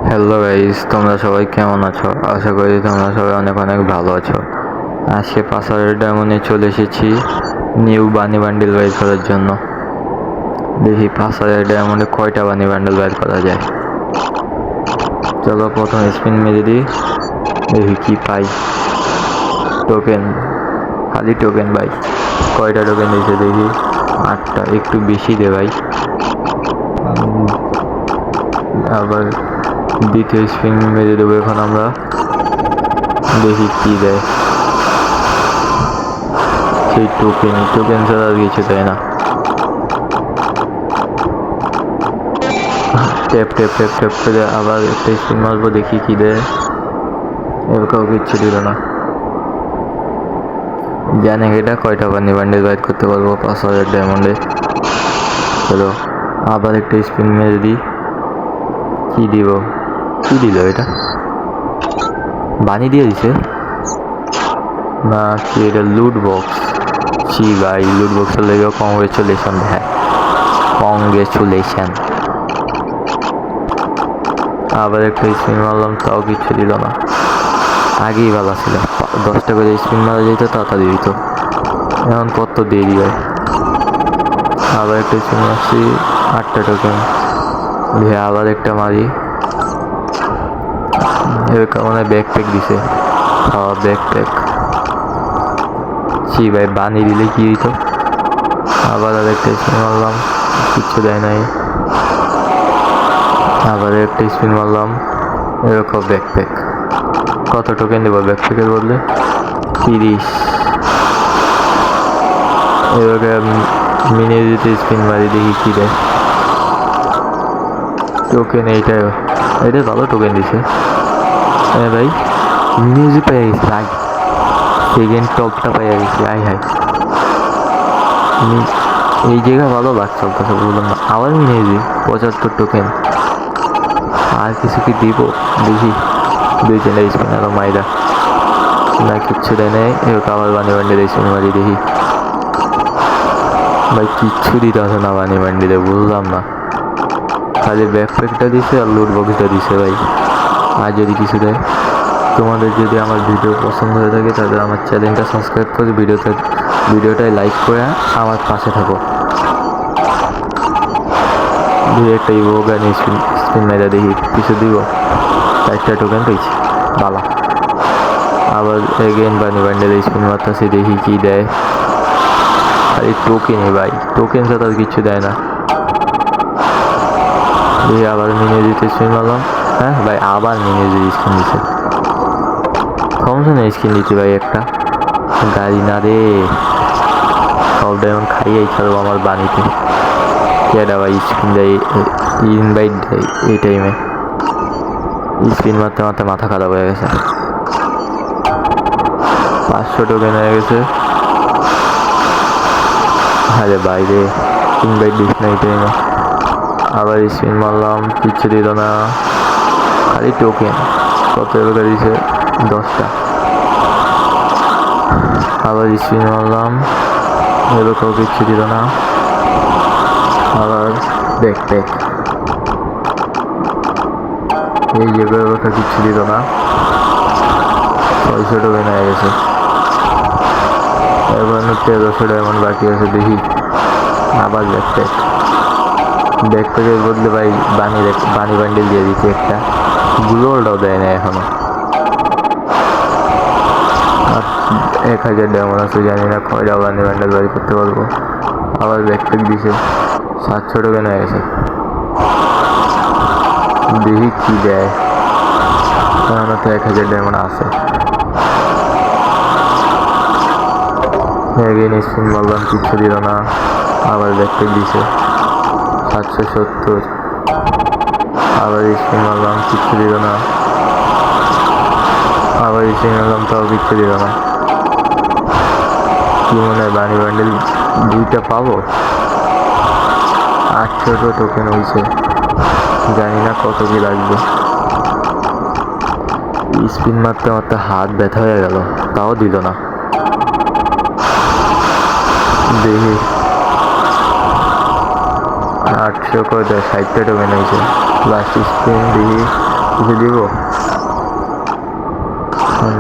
Hello guys, তোমরা সবাই কেমন আছো? আশা করি তোমরা সবাই অনেক অনেক ভালো আছো। আজকে ৫,০০০ ডায়মন্ডে চলে এসেছি নিউ বানি বান্ডিল বাইর করার জন্য। দেখি ৫,০০০ ডায়মন্ডে কয়টা বানি বান্ডিল বাইর করা যায়। চলো প্রথম স্পিন মেরে দিই, দেখি কি পাই। টোকেন, খালি টোকেন ভাই। কয়টা টোকেন দিয়েছে দেখি, ৮টা। একটু বেশি দে ভাই। আবার দ্বিতীয় স্পিন মেরে দেবো এখন আমরা, দেখি কি দেয়। সেই টোকেন ছাড়া আর কিছু দেয় না। ট্যাপ ট্যাপ ট্যাপ ট্যাপ করে আবার একটা স্পিন মারবো, দেখি কি দেয়। এরকম কিচ্ছু দিল না। জানে এটা কয়টা বান্ডি বান্ডিল বাইট করতে পারবো ৫,০০০ ডায়মন্ডে। চলো আবার একটা স্পিন মেরে দিই, কি দিব, কি দিল এটা? বানি দিয়ে দিছে না কি? এটা লুট বক্স। জি ভাই, লুট বক্সের লেগে কংগ্রেচুলেশন ভাই, কংগ্রেচুলেশন। আবার একটা স্পিন মারলাম, তাও কিচ্ছু দিল না। আগেই ভালো ছিল, 10টা করে স্পিন মারা যেত, তাড়াতাড়ি দিত। এখন কত দেরি হয়। আবার একটা স্পিন মারছি, 8টা টোকেন। আবার একটা মারি, এরকম মানে ব্যাকপ্যাক দিছে। ব্যাকপ্যাক। জি ভাই, বানি দিলে কি হইতো। আবার আর একটা স্পিন মারলাম, কিচ্ছু দেয় নাই। আবার একটা স্পিন মারলাম, এরকম ব্যাকপ্যাক। কত টোকেন দেবো ব্যাকপ্যাকের বদলে? 30। এবারে মিনি দিতে স্পিন মারি, দেখি কি দেয়। টোকেন এটা ভালো টোকেন দিছে। হ্যাঁ ভাই, মিউজিক পেয়ে গেছি ভাই, সেকেন্ড টপটা পেয়ে গেছি। হাই এই জায়গা ভালো লাগছে, কথা বললাম না। আবার মিউজিক 75 টোকেন। আর কিছু কি দিব দেখি। 2-3টা স্পিন আরো মাইরা, না কিচ্ছু দেয় নাই। এরকম আবার বানি বান্ডিলে স্পিন মারি, দেখি। ভাই কিচ্ছু দিতে আসে না বানি বান্ডিলে, বুঝলাম না। খালি ব্যাকপ্যাকটা দিছে আর লুট বক্সটা দিছে ভাই। আর যদি কিছু দেয়। তোমাদের যদি আমার ভিডিও পছন্দ হয়ে থাকে তাহলে আমার চ্যানেলটা সাবস্ক্রাইব করে ভিডিওটায় লাইক করে আমার পাশে থাকো। একটা ইভোগান স্পিন মেরা, দেখি কিছু দিব। 4টা টোকেন পেয়েছি, বালা। আবার এগেন বানি বান্ডেলে স্পিন মারতেছি, দেখি কি দেয়। আরে টোকেনই ভাই, টোকেন ছাড়া আর কিছু দেয় না। দেখি আবার মিনিজিতে স্পিন মারলাম। হ্যাঁ ভাই, আবার মিনিজির স্কিন দিচ্ছে। কমছে না স্কিন দিতে ভাই একটা? গাড়ি না রে, সব ডায়মন্ড খাইয়েই ছাড়বো আমার বানিতে। কেডা ভাই স্পিন দেয়, ইনভাইট দেয় এই টাইমে? স্পিন মারতে মারতে মাথা খারাপ হয়ে গেছে। 500 টোকেন হয়ে গেছে। আরে বাইরে, ইনভাইট দিস না এই টাইমে। আবার স্পিন মারলাম, কিচ্ছু দিল না, খালি টোকেন। কত এবার দিছে? 10টা। আবার স্পিন মারলাম, এরকম কিচ্ছু দিল না। আবার ব্যাকপ্যাক, এই জায়গায় কিচ্ছু দিল না। 600 টোকেন হয়ে গেছে। এবার 1300 ডায়মন্ড বাকি আছে, দেখি। আবার ব্যাকপ্যাকের বদলে ভাই বানি বান্ডিল দিয়ে দিচ্ছে একটা। গ্লোরটাও দেয় না এখনো। আর 1000 ডায়মন্ড আছে, জানি না কয়টা বানি বান্ডিল বাড়ি করতে পারবো। আবার ব্যাকপ্যাক দিছে, 700 টোকেন হয়ে গেছে। দেখি কি দেয়, কারণ তো 1000 ডায়মন্ড আছে। এগেন স্পিন মারলাম, কিচ্ছু দিল না। আবার ব্যাকপ্যাক দিছে, 770। আবার স্পিন মারলাম, কিচ্ছু দিল না। আবার স্পিন মারলাম, তাও কিচ্ছু দিল না। কি মনে হয় বানি বান্ডিল 2টা পাবো? 800 টোকেন হয়েছে, জানি না কত কি লাগবে। স্পিন মারতে মারতে হাত ব্যথা হয়ে গেল, তাও দিল না। দেখি 800 করে 60টা টোকেন হয়েছে। লাস্ট স্পিন, দেখি কিছু দিব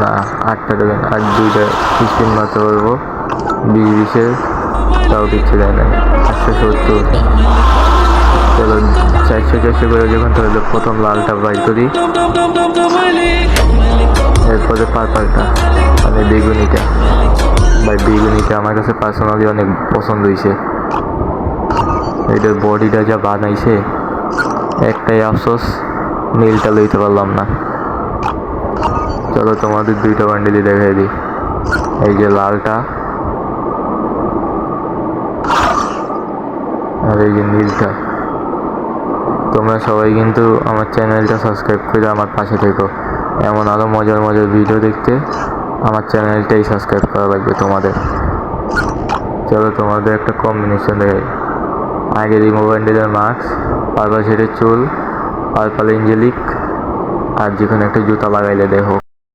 না, 8টা দেবেন আর 2টা স্পিন মারতে পারবো 20-20-এর, তাও কিচ্ছু দেয় না। 170। চলো 400 করে যখন তাহলে প্রথম লালটা বাই করি, এরপরে পার্পলটা মানে বেগুনিটা। ভাই বেগুনিটা আমার কাছে পার্সোনালি অনেক পছন্দ হয়েছে, এটার বডিটা যা বানাইছে। একটাই আফসোস নীলটা লইতে পারলাম না। চলো তোমাদের 2টা বান্ডিলই দেখাই দিই। এই যে লালটা আর এই যে নীলটা। তোমরা সবাই কিন্তু আমার চ্যানেলটা সাবস্ক্রাইব করে আমার পাশে থেকো। এমন আরও মজার মজার ভিডিও দেখতে আমার চ্যানেলটাই সাবস্ক্রাইব করা লাগবে তোমাদের। চলো তোমাদের একটা কম্বিনেশন দেখাই। আগে রিমো ব্যান্ডেলের মাস্ক, পার্পল শেডের চুল, পার্পল এঞ্জেলিক, আর যেখানে একটা জুতা লাগাইলে দেখো।